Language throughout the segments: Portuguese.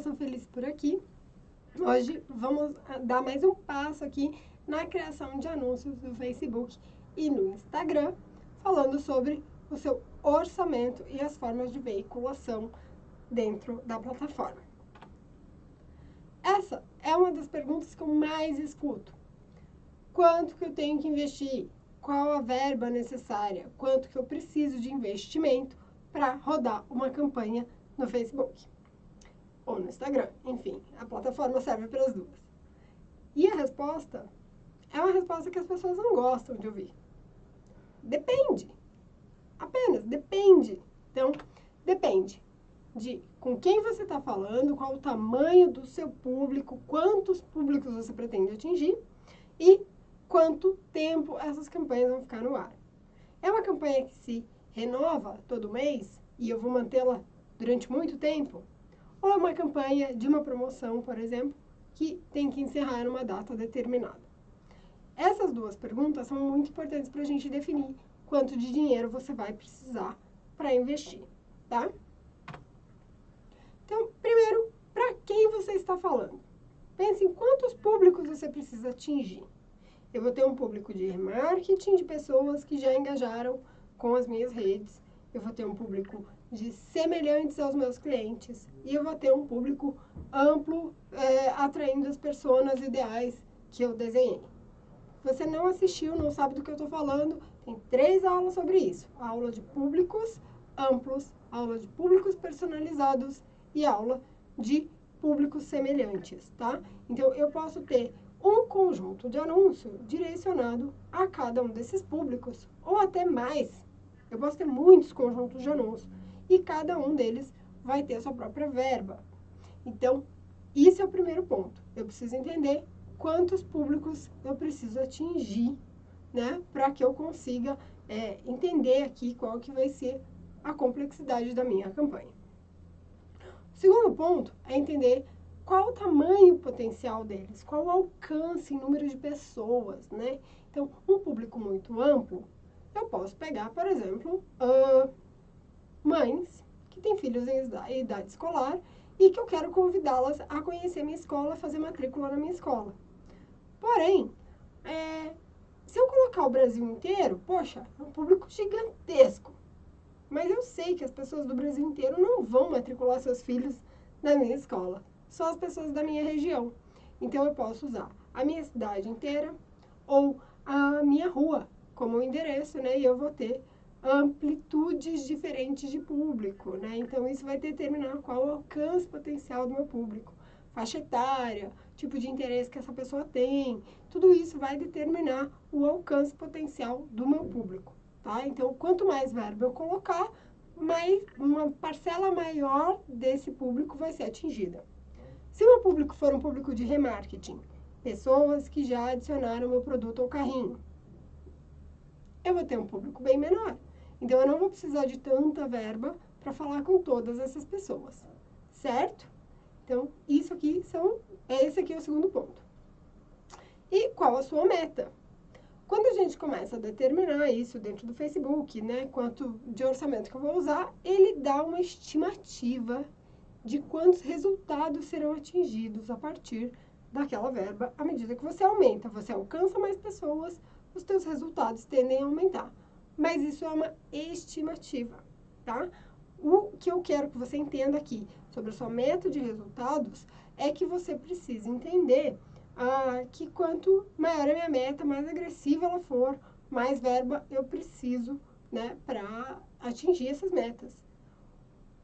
Moça Feliz por aqui. Hoje vamos dar mais um passo aqui na criação de anúncios no Facebook e no Instagram, falando sobre o seu orçamento e as formas de veiculação dentro da plataforma. Essa é uma das perguntas que eu mais escuto. Quanto que eu tenho que investir? Qual a verba necessária? Quanto que eu preciso de investimento para rodar uma campanha no Facebook? Ou no Instagram, enfim, a plataforma serve para as duas. E a resposta é uma resposta que as pessoas não gostam de ouvir. Depende. Apenas depende. Então, depende de com quem você está falando, qual o tamanho do seu público, quantos públicos você pretende atingir e quanto tempo essas campanhas vão ficar no ar. É uma campanha que se renova todo mês e eu vou mantê-la durante muito tempo? Ou é uma campanha de uma promoção, por exemplo, que tem que encerrar numa data determinada? Essas duas perguntas são muito importantes para a gente definir quanto de dinheiro você vai precisar para investir, tá? Então, primeiro, para quem você está falando? Pense em quantos públicos você precisa atingir. Eu vou ter um público de remarketing, de pessoas que já engajaram com as minhas redes. Eu vou ter um público de semelhantes aos meus clientes. E eu vou ter um público amplo, atraindo as pessoas ideais que eu desenhei. Se você não assistiu, não sabe do que eu estou falando, tem 3 aulas sobre isso. A aula de públicos amplos, aula de públicos personalizados e aula de públicos semelhantes, tá? Então, eu posso ter um conjunto de anúncio direcionado a cada um desses públicos, ou até mais. Eu posso ter muitos conjuntos de anúncios e cada um deles vai ter a sua própria verba. Então, isso é o primeiro ponto. Eu preciso entender quantos públicos eu preciso atingir, né, para que eu consiga entender aqui qual que vai ser a complexidade da minha campanha. O segundo ponto é entender qual o tamanho potencial deles, qual o alcance em número de pessoas, né? Então, um público muito amplo, eu posso pegar, por exemplo, mães que têm filhos em idade escolar e que eu quero convidá-las a conhecer minha escola, fazer matrícula na minha escola. Porém, se eu colocar o Brasil inteiro, poxa, é um público gigantesco. Mas eu sei que as pessoas do Brasil inteiro não vão matricular seus filhos na minha escola. Só as pessoas da minha região. Então, eu posso usar a minha cidade inteira ou a minha rua como endereço, né? E eu vou ter amplitudes diferentes de público, né? Então, isso vai determinar qual o alcance potencial do meu público. Faixa etária, tipo de interesse que essa pessoa tem. Tudo isso vai determinar o alcance potencial do meu público, tá? Então, quanto mais verba eu colocar, mais uma parcela maior desse público vai ser atingida. Se o meu público for um público de remarketing, pessoas que já adicionaram meu produto ao carrinho, eu vou ter um público bem menor. Então, eu não vou precisar de tanta verba para falar com todas essas pessoas, certo? Então, esse aqui é o segundo ponto. E qual a sua meta? Quando a gente começa a determinar isso dentro do Facebook, né, quanto de orçamento que eu vou usar, ele dá uma estimativa de quantos resultados serão atingidos a partir daquela verba à medida que você aumenta. Você alcança mais pessoas, os seus resultados tendem a aumentar. Mas isso é uma estimativa, tá? O que eu quero que você entenda aqui sobre a sua meta de resultados é que você precisa entender que quanto maior é a minha meta, mais agressiva ela for, mais verba eu preciso, né, para atingir essas metas.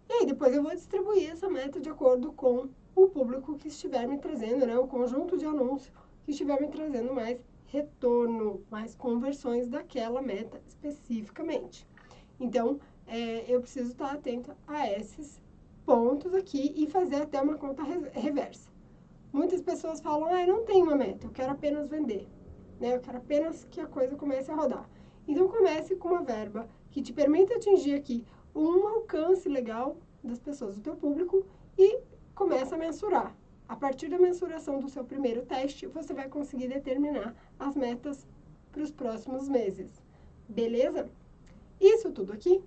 E aí depois eu vou distribuir essa meta de acordo com o público que estiver me trazendo, né, o conjunto de anúncios que estiver me trazendo mais retorno, mais conversões daquela meta especificamente. Então, eu preciso estar atenta a esses pontos aqui e fazer até uma conta reversa. Muitas pessoas falam, eu não tenho uma meta, eu quero apenas vender, né? Eu quero apenas que a coisa comece a rodar. Então, comece com uma verba que te permita atingir aqui um alcance legal das pessoas do teu público e comece a mensurar. A partir da mensuração do seu primeiro teste, você vai conseguir determinar as metas para os próximos meses. Beleza? Isso tudo aqui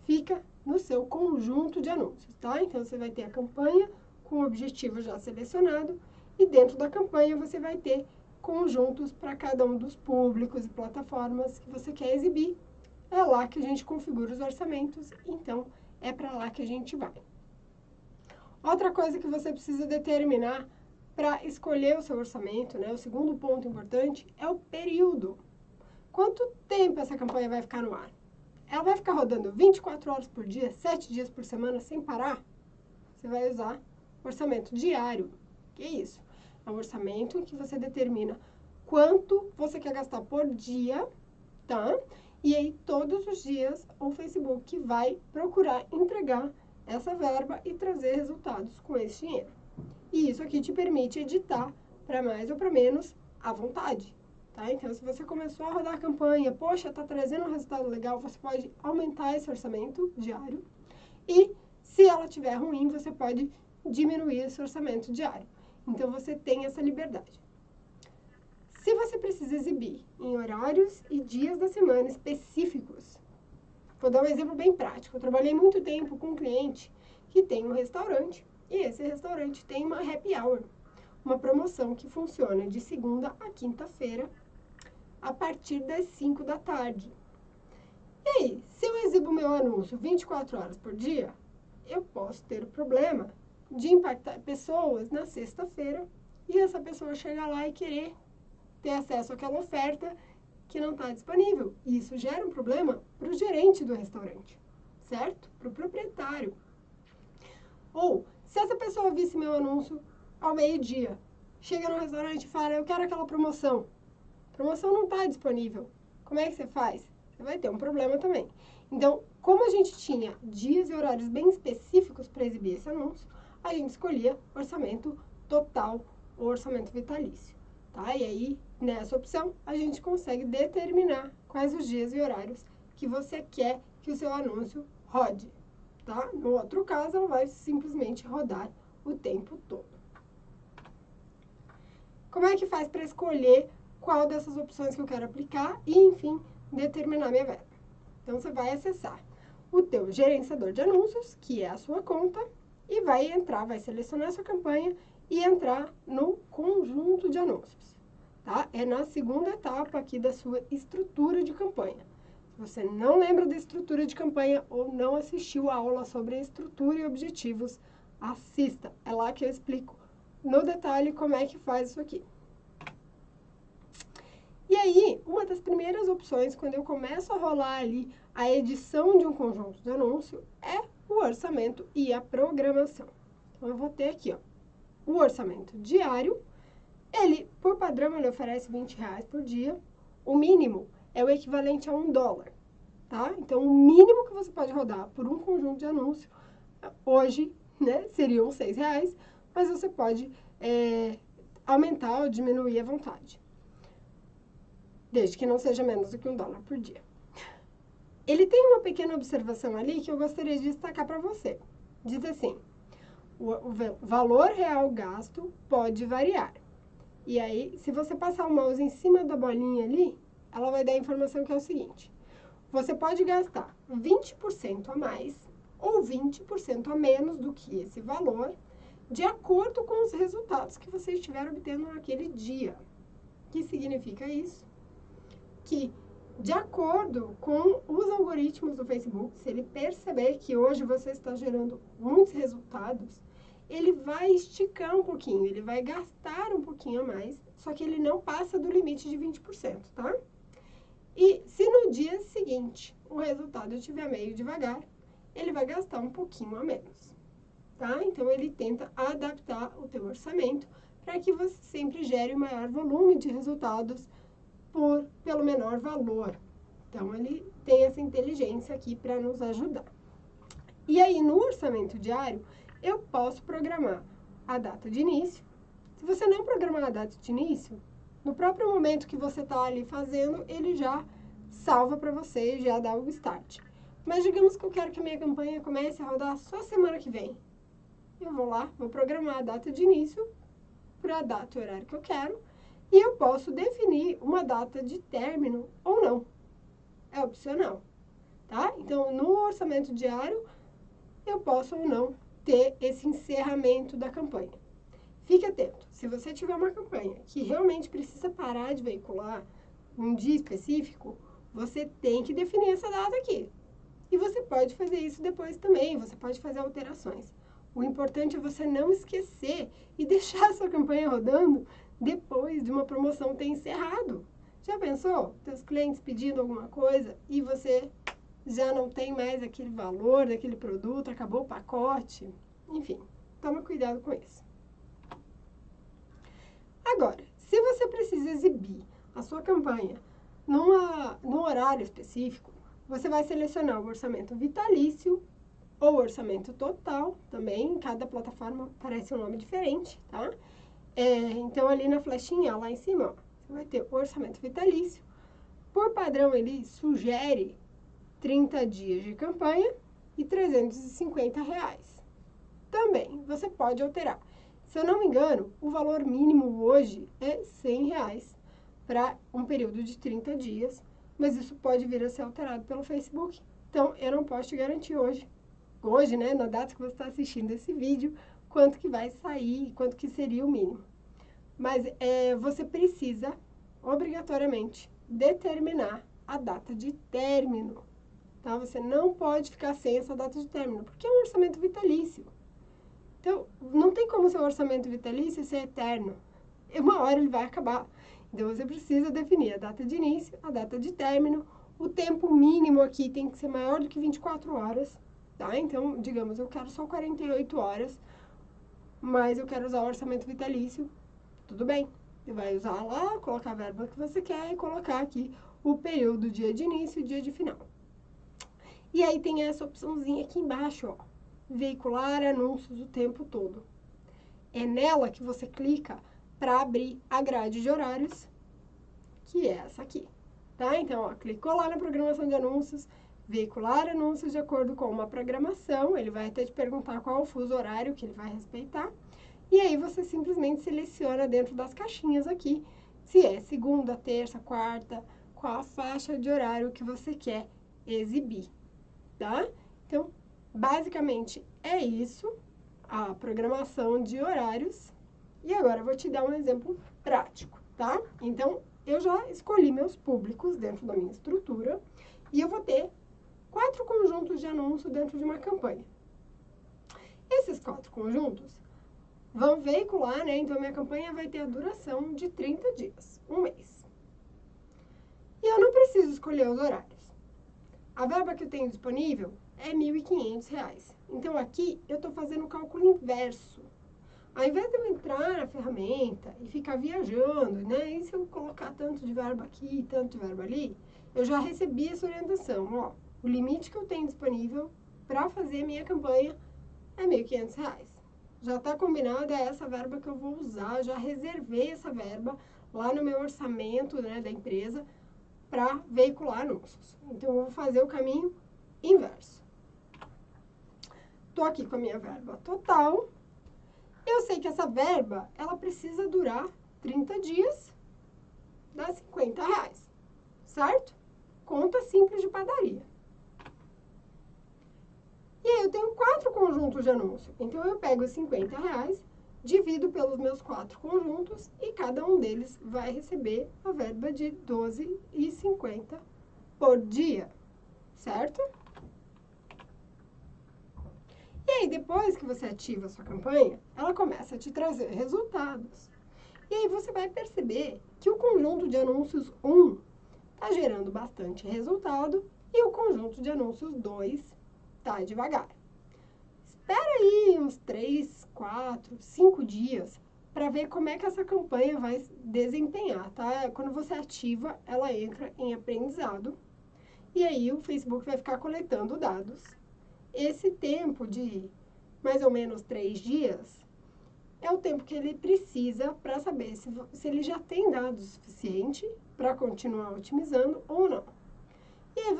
fica no seu conjunto de anúncios, tá? Então, você vai ter a campanha, com o objetivo já selecionado, e dentro da campanha você vai ter conjuntos para cada um dos públicos e plataformas que você quer exibir. É lá que a gente configura os orçamentos, então é para lá que a gente vai. Outra coisa que você precisa determinar para escolher o seu orçamento, né, o segundo ponto importante, é o período. Quanto tempo essa campanha vai ficar no ar? Ela vai ficar rodando 24 horas por dia, 7 dias por semana, sem parar? Você vai usar orçamento diário. Que é isso? É um orçamento em que você determina quanto você quer gastar por dia, tá? E aí, todos os dias, o Facebook vai procurar entregar essa verba e trazer resultados com esse dinheiro. E isso aqui te permite editar para mais ou para menos à vontade, tá? Então, se você começou a rodar a campanha, poxa, tá trazendo um resultado legal, você pode aumentar esse orçamento diário. E, se ela estiver ruim, você pode diminuir esse orçamento diário. Então, você tem essa liberdade. Se você precisa exibir em horários e dias da semana específicos, vou dar um exemplo bem prático. Eu trabalhei muito tempo com um cliente que tem um restaurante e esse restaurante tem uma happy hour, uma promoção que funciona de segunda a quinta-feira a partir das 5 da tarde. E aí, se eu exibo meu anúncio 24 horas por dia, eu posso ter o problema de impactar pessoas na sexta-feira e essa pessoa chegar lá e querer ter acesso àquela oferta que não está disponível. E isso gera um problema para o gerente do restaurante, certo? Para o proprietário. Ou, se essa pessoa visse meu anúncio ao meio-dia, chega no restaurante e fala, eu quero aquela promoção. A promoção não está disponível. Como é que você faz? Você vai ter um problema também. Então, como a gente tinha dias e horários bem específicos para exibir esse anúncio, a gente escolhia orçamento total ou orçamento vitalício. Tá? E aí, nessa opção, a gente consegue determinar quais os dias e horários que você quer que o seu anúncio rode. Tá? No outro caso, ela vai simplesmente rodar o tempo todo. Como é que faz para escolher qual dessas opções que eu quero aplicar e, enfim, determinar minha verba? Então, você vai acessar o teu gerenciador de anúncios, que é a sua conta, e vai selecionar a sua campanha e entrar no conjunto de anúncios, tá? É na segunda etapa aqui da sua estrutura de campanha. Se você não lembra da estrutura de campanha ou não assistiu a aula sobre estrutura e objetivos, assista. É lá que eu explico no detalhe como é que faz isso aqui. E aí, uma das primeiras opções, quando eu começo a rolar ali a edição de um conjunto de anúncio, é o orçamento e a programação. Então, eu vou ter aqui, ó, o orçamento diário. Ele, por padrão, ele oferece R$20 por dia. O mínimo é o equivalente a $1, tá? Então, o mínimo que você pode rodar por um conjunto de anúncio, hoje, né, seriam R$6, mas você pode aumentar ou diminuir à vontade, desde que não seja menos do que $1 por dia. Ele tem uma pequena observação ali que eu gostaria de destacar para você. Diz assim, o valor real gasto pode variar. E aí, se você passar o mouse em cima da bolinha ali, ela vai dar a informação que é o seguinte. Você pode gastar 20% a mais ou 20% a menos do que esse valor, de acordo com os resultados que você estiver obtendo naquele dia. O que significa isso? Que, de acordo com os algoritmos do Facebook, se ele perceber que hoje você está gerando muitos resultados, ele vai esticar um pouquinho, ele vai gastar um pouquinho a mais, só que ele não passa do limite de 20%, tá? E se no dia seguinte o resultado estiver meio devagar, ele vai gastar um pouquinho a menos, tá? Então, ele tenta adaptar o teu orçamento para que você sempre gere o maior volume de resultados pelo menor valor. Então, ele tem essa inteligência aqui para nos ajudar. E aí, no orçamento diário, eu posso programar a data de início. Se você não programar a data de início, no próprio momento que você está ali fazendo, ele já salva para você e já dá o start. Mas digamos que eu quero que a minha campanha comece a rodar só semana que vem. Eu vou lá, vou programar a data de início para a data e horário que eu quero. E eu posso definir uma data de término ou não. É opcional, tá? Então, no orçamento diário, eu posso ou não ter esse encerramento da campanha. Fique atento, se você tiver uma campanha que realmente precisa parar de veicular um dia específico, você tem que definir essa data aqui. E você pode fazer isso depois também, você pode fazer alterações. O importante é você não esquecer e deixar a sua campanha rodando depois de uma promoção ter encerrado. Já pensou? Teus clientes pedindo alguma coisa e você já não tem mais aquele valor daquele produto, acabou o pacote. Enfim, toma cuidado com isso. Agora, se você precisa exibir a sua campanha num horário específico, você vai selecionar o orçamento vitalício ou orçamento total, também, em cada plataforma aparece um nome diferente, tá? Então, ali na flechinha, lá em cima, ó, você vai ter o orçamento vitalício. Por padrão, ele sugere 30 dias de campanha e R$350. Também, você pode alterar. Se eu não me engano, o valor mínimo hoje é R$100 para um período de 30 dias, mas isso pode vir a ser alterado pelo Facebook. Então, eu não posso te garantir hoje, né, na data que você está assistindo esse vídeo, quanto que vai sair, quanto que seria o mínimo. Mas você precisa, obrigatoriamente, determinar a data de término, tá? Você não pode ficar sem essa data de término, porque é um orçamento vitalício. Então, não tem como seu orçamento vitalício ser eterno. Uma hora ele vai acabar. Então, você precisa definir a data de início, a data de término. O tempo mínimo aqui tem que ser maior do que 24 horas, tá? Então, digamos, eu quero só 48 horas, mas eu quero usar o orçamento vitalício. Tudo bem. Você vai usar lá, colocar a verba que você quer e colocar aqui o período, dia de início e dia de final. E aí tem essa opçãozinha aqui embaixo, ó. Veicular anúncios o tempo todo. É nela que você clica para abrir a grade de horários, que é essa aqui, tá? Então, ó, clicou lá na programação de anúncios, veicular anúncios de acordo com uma programação, ele vai até te perguntar qual o fuso horário que ele vai respeitar, e aí você simplesmente seleciona dentro das caixinhas aqui, se é segunda, terça, quarta, qual a faixa de horário que você quer exibir, tá? Então, basicamente, é isso, a programação de horários. E agora eu vou te dar um exemplo prático, tá? Então, eu já escolhi meus públicos dentro da minha estrutura e eu vou ter 4 conjuntos de anúncio dentro de uma campanha. Esses 4 conjuntos vão veicular, né? Então, minha campanha vai ter a duração de 30 dias, um mês. E eu não preciso escolher os horários. A verba que eu tenho disponível é R$1.500. Então, aqui eu estou fazendo o cálculo inverso. Ao invés de eu entrar na ferramenta e ficar viajando, né? E se eu colocar tanto de verba aqui, tanto de verba ali, eu já recebi essa orientação. Ó, o limite que eu tenho disponível para fazer a minha campanha é R$1.500. Já está combinada essa verba que eu vou usar, já reservei essa verba lá no meu orçamento, né, da empresa para veicular anúncios. Então, eu vou fazer o caminho inverso. Estou aqui com a minha verba total. Eu sei que essa verba, ela precisa durar 30 dias, dá R$50, certo? Conta simples de padaria. E aí eu tenho 4 conjuntos de anúncio. Então, eu pego os R$50, divido pelos meus 4 conjuntos e cada um deles vai receber a verba de R$12,50 por dia, certo? E aí, depois que você ativa a sua campanha, ela começa a te trazer resultados. E aí você vai perceber que o conjunto de anúncios 1 está gerando bastante resultado e o conjunto de anúncios 2 está devagar. Espera aí uns 3, 4, 5 dias para ver como é que essa campanha vai desempenhar, tá? Quando você ativa, ela entra em aprendizado e aí o Facebook vai ficar coletando dados. Esse tempo de mais ou menos 3 dias é o tempo que ele precisa para saber se ele já tem dados suficiente para continuar otimizando ou não. E aí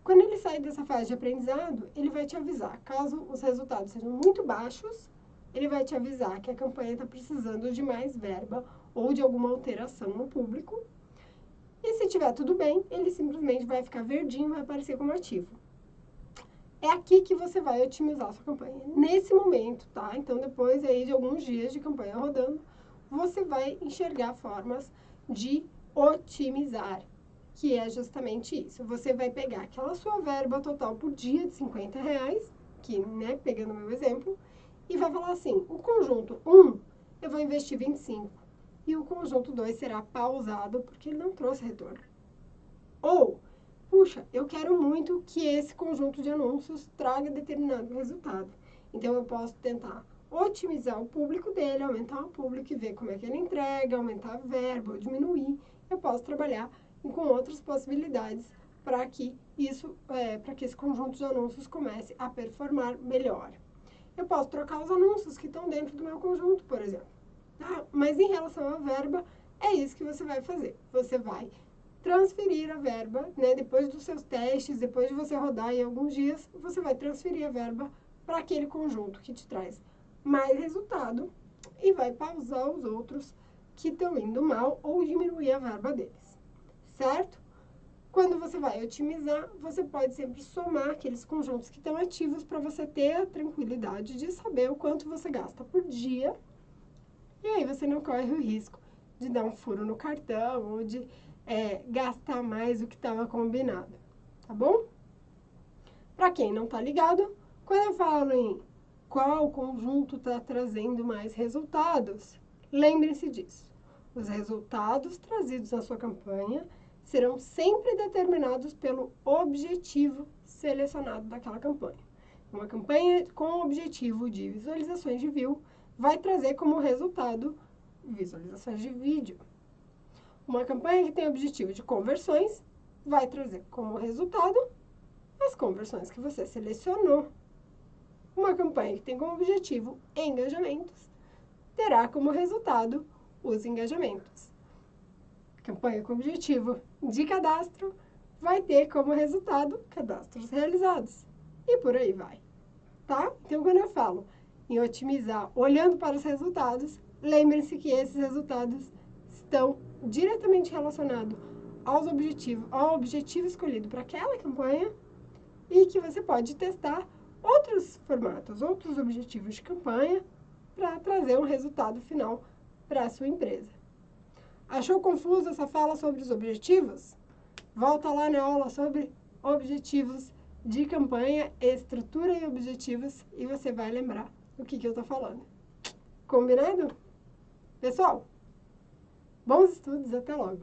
quando ele sair dessa fase de aprendizado, ele vai te avisar. Caso os resultados sejam muito baixos, ele vai te avisar que a campanha está precisando de mais verba ou de alguma alteração no público. E se tiver tudo bem, ele simplesmente vai ficar verdinho e vai aparecer como ativo. É aqui que você vai otimizar a sua campanha, nesse momento, tá? Então, depois aí de alguns dias de campanha rodando, você vai enxergar formas de otimizar, que é justamente isso. Você vai pegar aquela sua verba total por dia de R$50, que, né, pegando o meu exemplo, e vai falar assim, o conjunto 1, eu vou investir 25, e o conjunto 2 será pausado, porque ele não trouxe retorno. Ou, puxa, eu quero muito que esse conjunto de anúncios traga determinado resultado. Então, eu posso tentar otimizar o público dele, aumentar o público e ver como é que ele entrega, aumentar a verba ou diminuir. Eu posso trabalhar com outras possibilidades para que para que esse conjunto de anúncios comece a performar melhor. Eu posso trocar os anúncios que estão dentro do meu conjunto, por exemplo. Tá? Mas em relação à verba, é isso que você vai fazer. Você vai transferir a verba, né? Depois dos seus testes, depois de você rodar em alguns dias, você vai transferir a verba para aquele conjunto que te traz mais resultado e vai pausar os outros que estão indo mal ou diminuir a verba deles, certo? Quando você vai otimizar, você pode sempre somar aqueles conjuntos que estão ativos para você ter a tranquilidade de saber o quanto você gasta por dia. E aí você não corre o risco de dar um furo no cartão ou de gastar mais do que estava combinado, tá bom? Para quem não tá ligado, quando eu falo em qual conjunto está trazendo mais resultados, lembrem-se disso. Os resultados trazidos na sua campanha serão sempre determinados pelo objetivo selecionado daquela campanha. Uma campanha com objetivo de visualizações de view vai trazer como resultado visualizações de vídeo. Uma campanha que tem objetivo de conversões vai trazer como resultado as conversões que você selecionou. Uma campanha que tem como objetivo engajamentos terá como resultado os engajamentos. Campanha com objetivo de cadastro vai ter como resultado cadastros realizados. E por aí vai, tá? Então, quando eu falo em otimizar olhando para os resultados, lembrem-se que esses resultados estão diretamente relacionados ao objetivo escolhido para aquela campanha e que você pode testar outros formatos, outros objetivos de campanha para trazer um resultado final para a sua empresa. Achou confuso essa fala sobre os objetivos? Volta lá na aula sobre objetivos de campanha, estrutura e objetivos e você vai lembrar o que eu estou falando. Combinado? Pessoal, bons estudos, até logo!